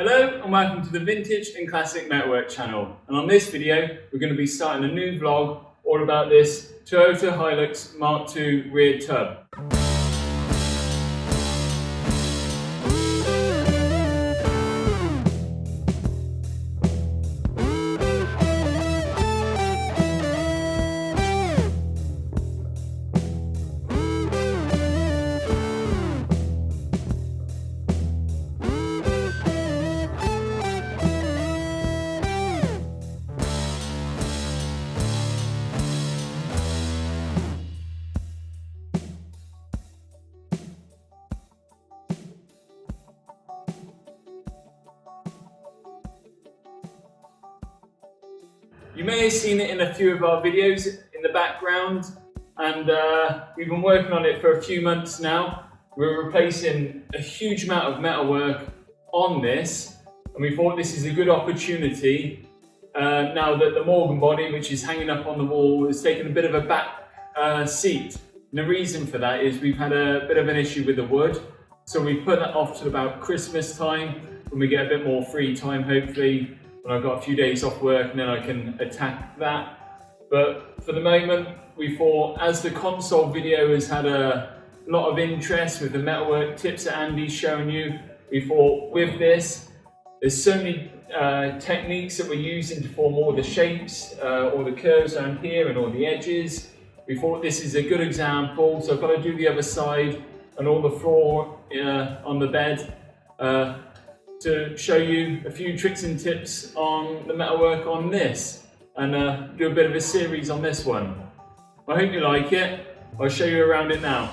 Hello and welcome to the Vintage and Classic Metalwork channel, and on this video we're going to be starting a new vlog all about this Toyota Hilux Mk2 rear tub. You may have seen it in a few of our videos in the background, and we've been working on it for a few months now. We're replacing a huge amount of metalwork on this, and we thought this is a good opportunity now that the Morgan body, which is hanging up on the wall, has taken a bit of a back seat. And the reason for that is we've had a bit of an issue with the wood, so we put that off to about Christmas time when we get a bit more free time, hopefully. When I've got a few days off work, and then I can attack that. But for the moment, we thought, as the console video has had a lot of interest with the metalwork tips that Andy's shown you, we thought with this, there's so many techniques that we're using to form all the shapes, all the curves around here and all the edges. We thought this is a good example, so I've got to do the other side and all the floor on the bed to show you a few tricks and tips on the metalwork on this, and do a bit of a series on this one. I hope you like it. I'll show you around it now.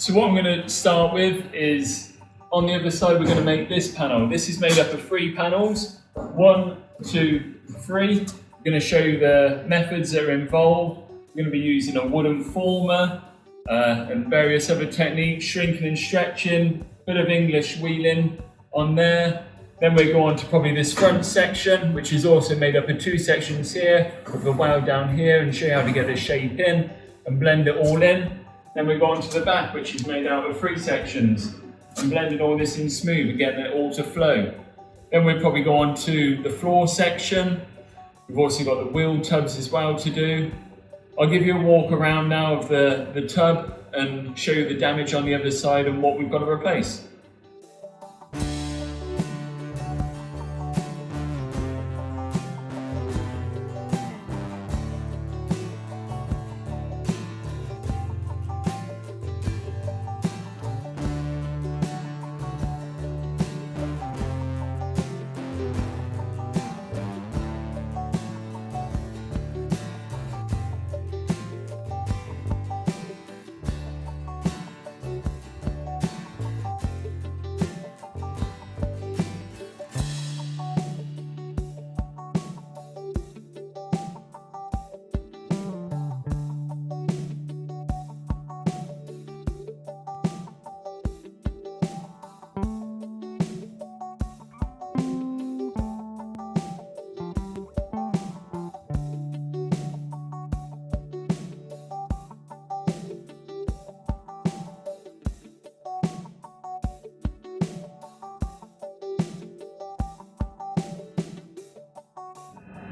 So what I'm going to start with is, on the other side we're going to make this panel. This is made up of 3 panels, 1, 2, 3. I'm going to show you the methods that are involved. We're going to be using a wooden former and various other techniques, shrinking and stretching, bit of English wheeling on there. Then we go on to probably this front section, which is also made up of 2 sections here, with a weld down here, and show you how to get the shape in and blend it all in. Then we go on to the back, which is made out of 3 sections, and blending all this in smooth and getting it all to flow. Then we'll probably go on to the floor section. We've also got the wheel tubs as well to do. I'll give you a walk around now of the tub and show you the damage on the other side and what we've got to replace.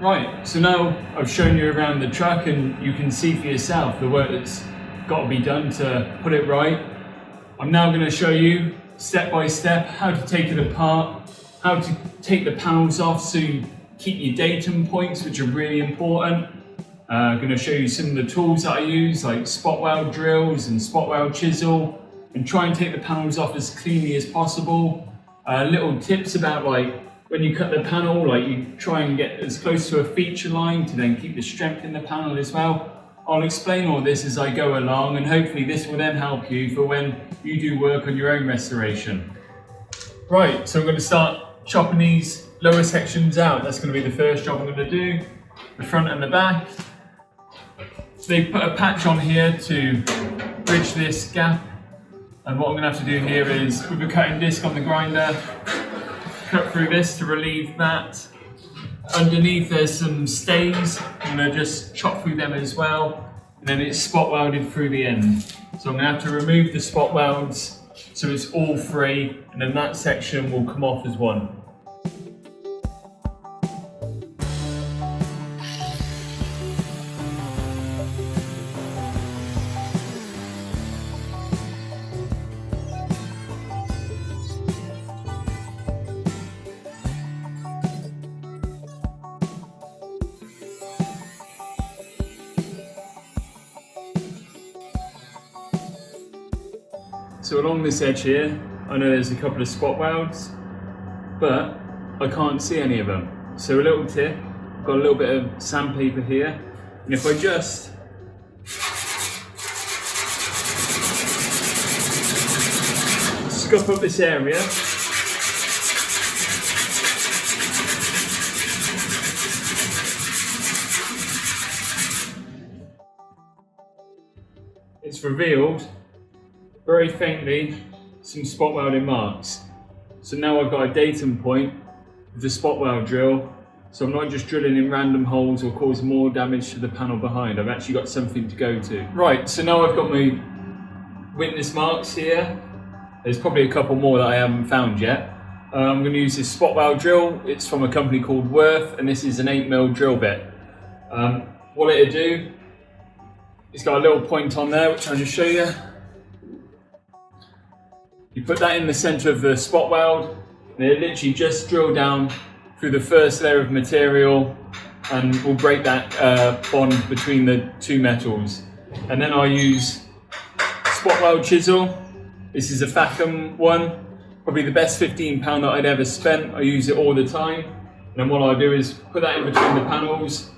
Right, so now I've shown you around the truck and you can see for yourself the work that's got to be done to put it right. I'm now going to show you step by step how to take it apart, how to take the panels off so you keep your datum points, which are really important. I'm going to show you some of the tools that I use, like spot weld drills and spot weld chisel, and try and take the panels off as cleanly as possible. Little tips about like when you cut the panel, like you try and get as close to a feature line to then keep the strength in the panel as well. I'll explain all this as I go along, and hopefully this will then help you for when you do work on your own restoration. Right, so I'm going to start chopping these lower sections out. That's going to be the first job I'm going to do, the front and the back. They put a patch on here to bridge this gap, and what I'm going to have to do here is, with a cutting disc on the grinder, cut through this to relieve that. Underneath there's some stays, I'm going to just chop through them as well, and then it's spot welded through the end. So I'm going to have to remove the spot welds so it's all free, and then that section will come off as one. So along this edge here, I know there's a couple of spot welds, but I can't see any of them. So a little tip, I've got a little bit of sandpaper here, and if I just scuff up this area, it's revealed very faintly some spot welding marks. So now I've got a datum point with the spot weld drill, so I'm not just drilling in random holes or cause more damage to the panel behind. I've actually got something to go to. Right, so now I've got my witness marks here. There's probably a couple more that I haven't found yet. I'm going to use this spot weld drill. It's from a company called Worth, and this is an 8mm drill bit. What it'll do, it's got a little point on there, which I'll just show you. You put that in the center of the spot weld, and it literally just drill down through the first layer of material and will break that bond between the two metals. And then I use spot weld chisel. This is a Facom one, probably the best £15 that I'd ever spent. I use it all the time. And then what I do is put that in between the panels,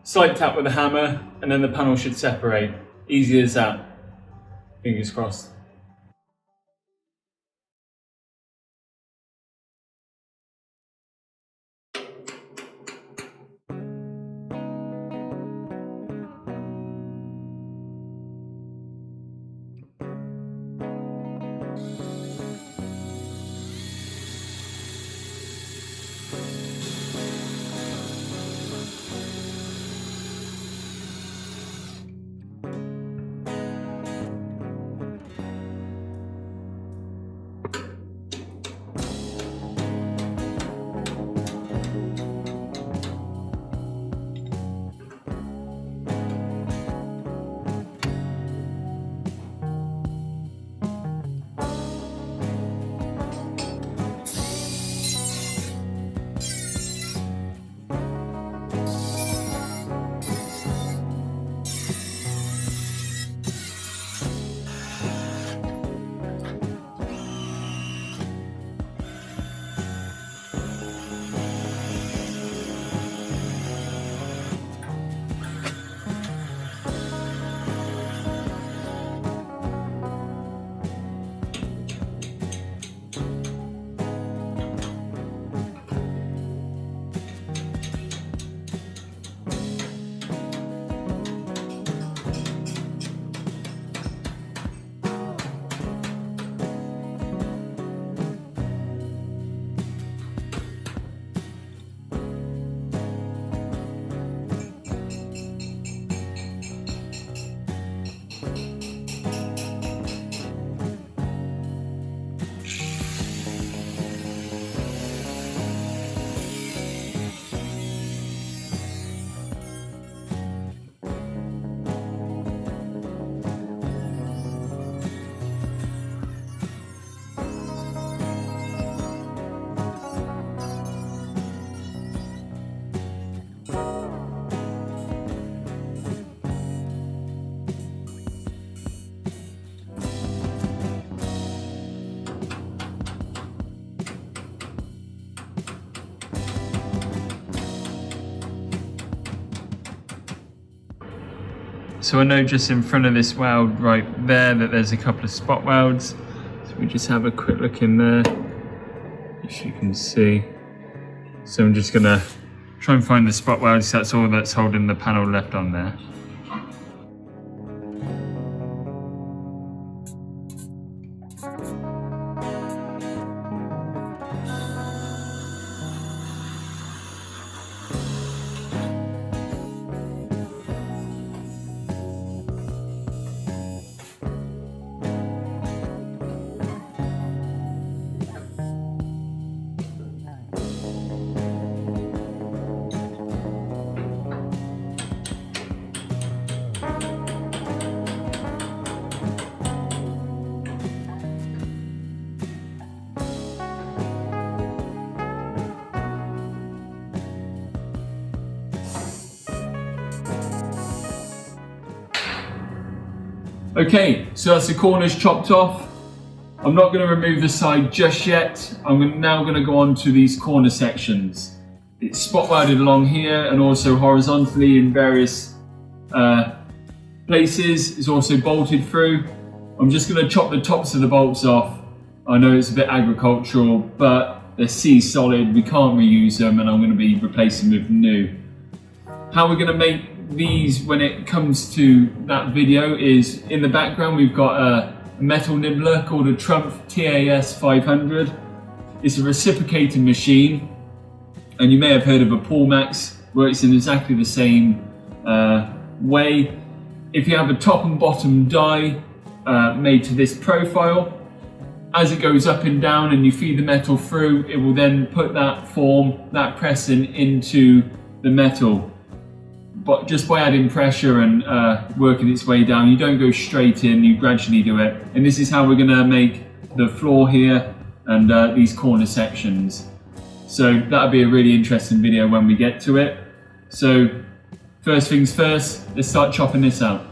side tap with a hammer, and then the panel should separate. Easy as that. Fingers crossed. So I know just in front of this weld right there that there's a couple of spot welds. So we just have a quick look in there, as you can see. So I'm just gonna try and find the spot welds. That's all that's holding the panel left on there. Okay, so that's the corners chopped off. I'm not going to remove the side just yet. I'm now going to go on to these corner sections. It's spot welded along here and also horizontally in various places. It's also bolted through. I'm just going to chop the tops of the bolts off. I know it's a bit agricultural, but they're C-solid. We can't reuse them, and I'm going to be replacing them with new. How we're going to make these when it comes to that video is, in the background we've got a metal nibbler called a Trump TAS 500. It's a reciprocating machine, and you may have heard of a Paul Max. Works in exactly the same way. If you have a top and bottom die made to this profile, as it goes up and down and you feed the metal through, it will then put that form, that pressing into the metal. But just by adding pressure and working its way down, you don't go straight in, you gradually do it. And this is how we're gonna make the floor here and these corner sections. So that'll be a really interesting video when we get to it. So first things first, let's start chopping this out.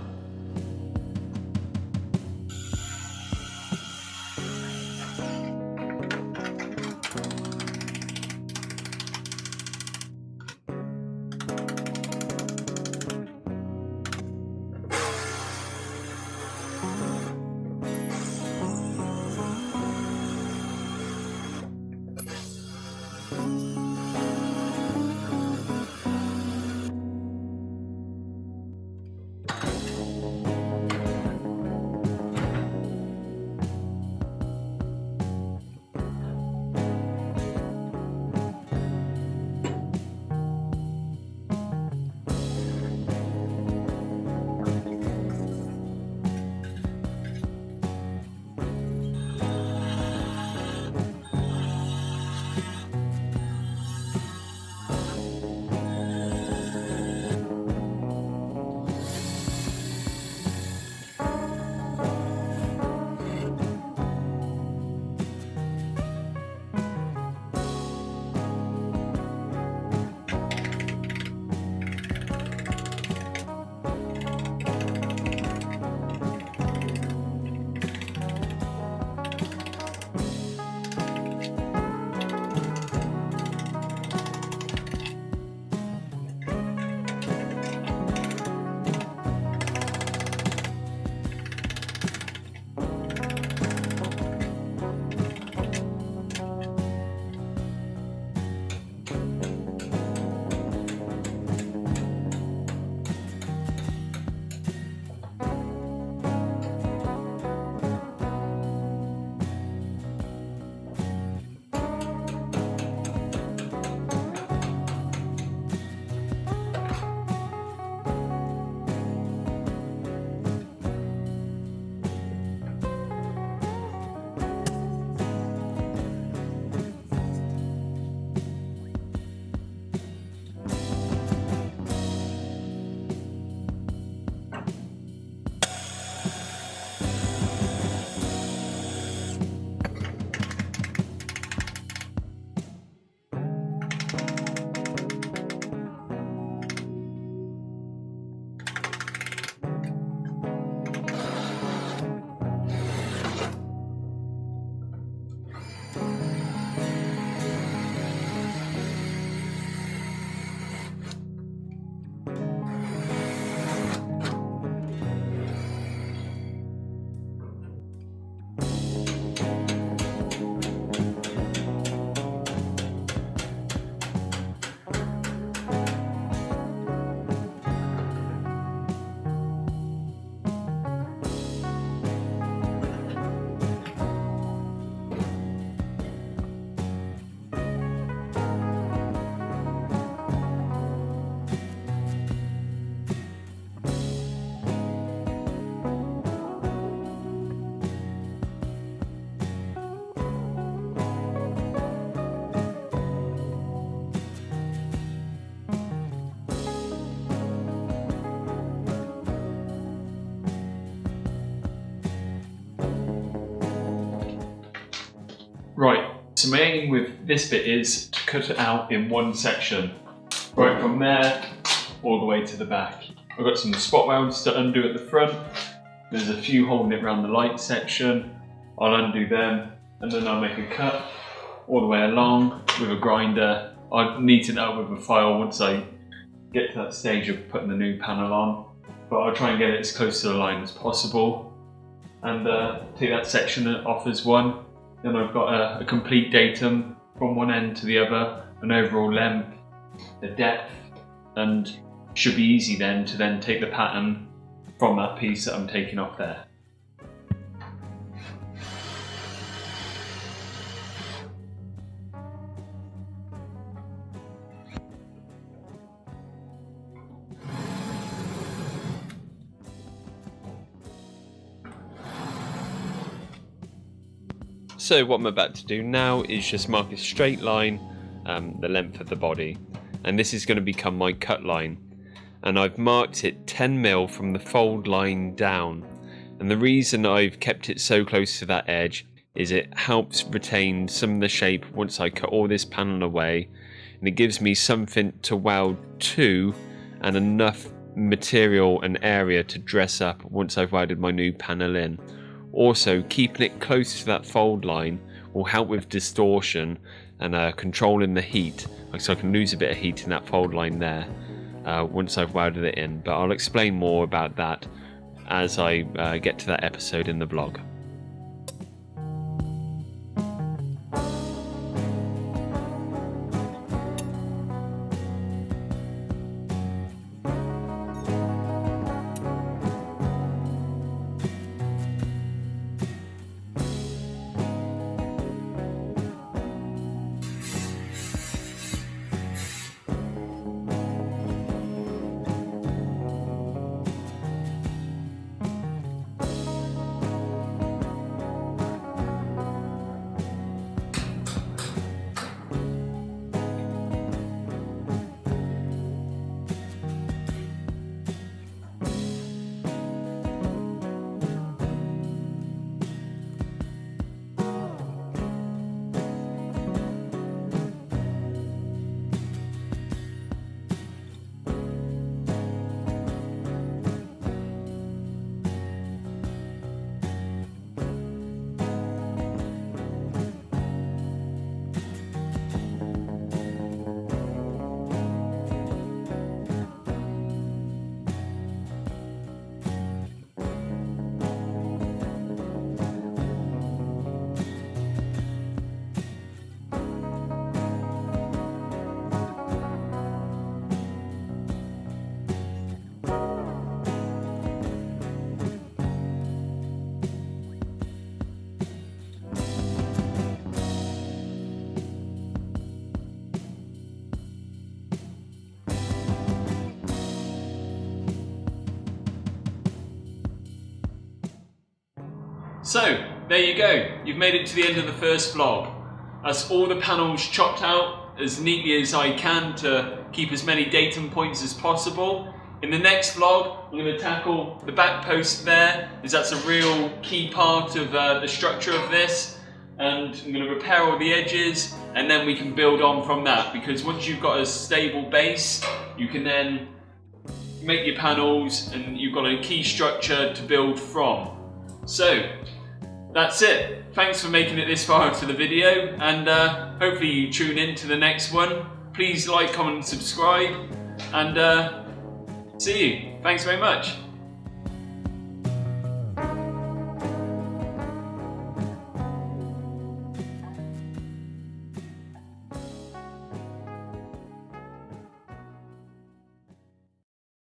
Right, so my aim with this bit is to cut it out in one section, right from there all the way to the back. I've got some spot welds to undo at the front. There's a few holding it around the light section. I'll undo them and then I'll make a cut all the way along with a grinder. I'll neaten it up with a file once I get to that stage of putting the new panel on, but I'll try and get it as close to the line as possible and take that section off as one. Then I've got a complete datum from one end to the other, an overall length, the depth, and should be easy then to take the pattern from that piece that I'm taking off there. So what I'm about to do now is just mark a straight line, the length of the body, and this is going to become my cut line, and I've marked it 10mm from the fold line down, and the reason I've kept it so close to that edge is it helps retain some of the shape once I cut all this panel away, and it gives me something to weld to and enough material and area to dress up once I've welded my new panel in. Also, keeping it close to that fold line will help with distortion and controlling the heat, so I can lose a bit of heat in that fold line there once I've welded it in, but I'll explain more about that as I get to that episode in the vlog. So, there you go. You've made it to the end of the first vlog. That's all the panels chopped out as neatly as I can to keep as many datum points as possible. In the next vlog, I'm going to tackle the back post there, as that's a real key part of the structure of this. And I'm going to repair all the edges, and then we can build on from that, because once you've got a stable base, you can then make your panels and you've got a key structure to build from. So, that's it. Thanks for making it this far into the video, and hopefully you tune in to the next one. Please like, comment and subscribe, and see you. Thanks very much.